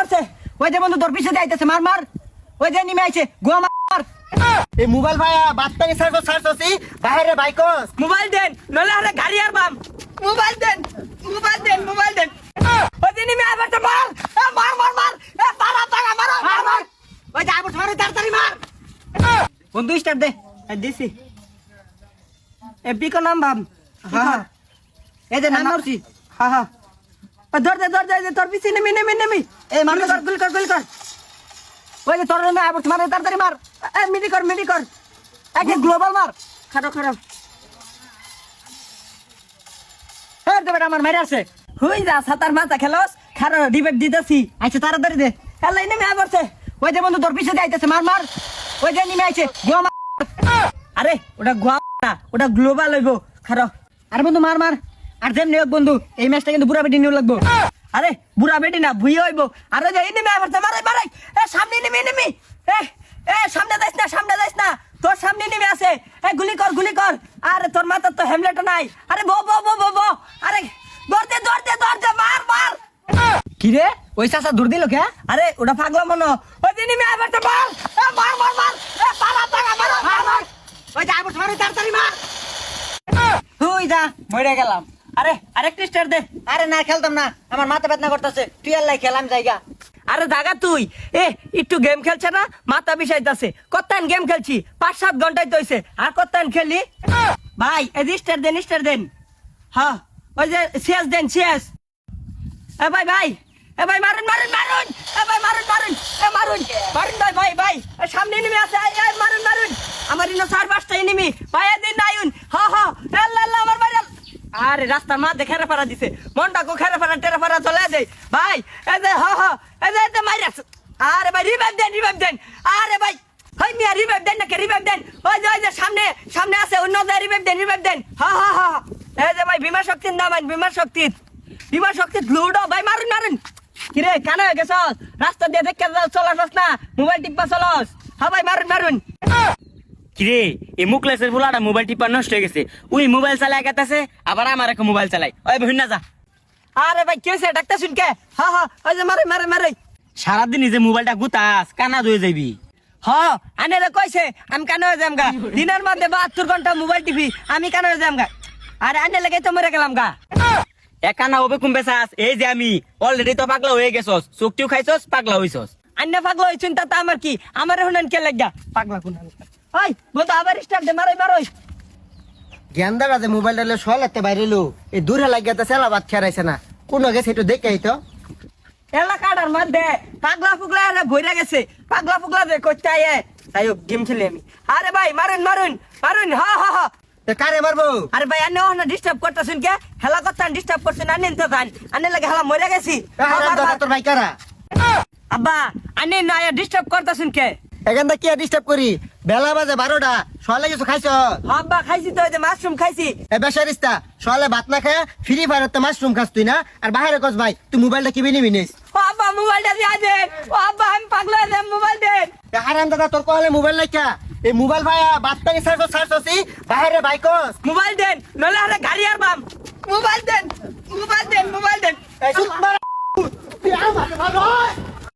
করছে ওই যে বন্ধু তোর পিছে যাইতেছে মার মার ওই যে নেমে আইছে গোয়া মার এই মোবাইল ভাইয়া বাত্তানি সার্চ বাইরে বাইকস মোবাইল দেন নলে আরে গাড়ি আর বাম মোবাইল দেন ওই যে নেমে আইবার তো মার মার পারা টাকা মার ওই যে আইবার মার তাড়াতাড়ি মার বন্ধু স্টার্ট দে দিছি এপি কো নাম বাম হ্যাঁ এই যে নাম মারছি হ্যাঁ ধর দে তোর পিছে নেমে এই মার গুলি কর ওই যে তোর নামে আইবার মার তাড়াতাড়ি মার মিডি কর একে গ্লোবাল মার খারাপ বেটা আমার মেরে আছে হুই যা সাতার মাথা খেলোস খারো ডিবেট দিতেছি আচ্ছা তাড়াতাড়ি দে খেলাই নেমে আইবারছে ওই যে বন্ধু তোর পিছে যাইতেছে মার ওই যে নেমে আইছে গোয়া মার আরে ওটা গোয়া না ওটা গ্লোবাল হইবো খারো আরে বন্ধু মার আর যেমনি হোক বন্ধু এই ম্যাচটা কিন্তু বুড়া বেটি নিয়ে লাগবো আরে বুড়া বেটি না ভুই হইবো আরে যে নেমে আইবারছে মারাই সামনে নেমে সামনে যাইস না তোর সামনে নেমে আছে গুলি কর আরে তোর মাথা তো হেমলেট নাই আরে বো আরে দৌড়তে মার কি রে ওই চাচা দূর দিল কে আরে ওটা পাগলা মনো ওই দিন নেমে আইবার তো মার পালা টাকা মার ওই যা আইবার মার তাড়াতাড়ি মার হুই যা মরে গেলাম আরে আরেকটা স্টার দে আরে না খেলতাম না আমার মাথা ব্যথা করতেছে তুই আল্লাহ খেলাম জায়গা আরে দাগা তুই একটু গেম খেলছে না মাথা বিষাইতাছে কতক্ষণ গেম খেলছি 5-7 ঘন্টায় তো হইছে আর কতক্ষণ খেলি ভাই এই স্টার দেন হ্যাঁ ওই যে শেষ দেন শেষ ভাই মারুন ভাই ভাই সামনে এনিমি আছে মারুন আমার ইনো 4-5টা এনিমি ভাই এদিন নাইউন আল্লাহ আমার ভাই আরে রাস্তার মাঝে খেরা ফাড়া দিছে মনটা কো খেরা ফাড়া টেরা ফাড়া চলে যায় ভাই এই যে এই যে মাইরা আরে ভাই রিভাইভ দেন আরে ভাই হাই মিয়া রিভাইভ দেন ওই যে সামনে আছে অন্য যে রিভাইভ দেন এই যে ভাই বিমা শক্তির নাম বিমা শক্তি লুডো ভাই মারুন কিরে কানা হয়ে গেছস রাস্তা দিয়ে দেখে চলাছস না মোবাইল টিপা চলস হ্যাঁ ভাই মারুন কিরে এই মুকলেসের ফুলাটা মোবাইল টিপা নষ্ট হয়ে গেছে ওই মোবাইল চালায় গেছে আবার আমার একটা মোবাইল চালাই ওই বহিন না যা আরে ভাই কেসে ডাক্তার শুনকে হ্যাঁ ওই যে মারে সারাদিন যে মোবাইলটা গুতাস কানা ধুয়ে যাবি আনে কইছে আমি কানা হয়ে যাম গা দিনের মধ্যে 72 ঘন্টা মোবাইল টিপি আমি কানা হয়ে যাম গা আরে আনে লাগে তো মরে গেলাম গা একানা হবে কুম বেসাস এই যে আমি অলরেডি তো পাগলা হয়ে গেছস চোখটিও খাইছস পাগলা হইছস আন্না পাগলা হইছুন তা আমার কি আমার হুনান কে লাগা পাগলা কোন ওই বন্ধু আবার স্টার্ট দে মারই গেন্দারা যে মোবাইলটা লে সলাতে বাইরেলো এই দূরে লাগিয়াতে সেলা বাদ খেরাইছে না কোন গেছে একটু দেখেই তো এলাকাটার মধ্যে পাগলা ফুগলা ভইরা গেছে পাগলা ফুগলা যে করতে আয়ে তাই গেম খেলি আমি আরে ভাই মারুন হ্যাঁ কারে মারবো আরে ভাই আনে ওনা ডিস্টার্ব করতেছেন কে হেলা করতেন ডিস্টার্ব করছেন আনে তো জান আনে লাগে হেলা মরে গেছি তোর ভাই কারা আব্বা আনে না ডিস্টার্ব করতেছেন কে এখানটা কি ডিস্টার্ব করি বেলা বাজে 12টা সকালে কিছু খাইছ আব্বা খাইছি তো যে মাশরুম খাইছি এ বেশারিস্তা সকালে ভাত না খায় ফ্রি ফায়ার তো মাশরুম খাস তুই না আর বাইরে কস ভাই তুই মোবাইলটা কিনে নিবি নিস ও আব্বা মোবাইলটা দিয়ে দেন ও আব্বা আমি পাগলা হয়ে যাম মোবাইল দেন হারাম দাদা তোর কহলে মোবাইল নাই কা এই মোবাইল ভাইয়া বাত্তানি সার্চ বাইরে বাইকস মোবাইল দেন নলে আরে গাড়ি আর বাম মোবাইল দেন এই সুত মারা তুই আমার ভালো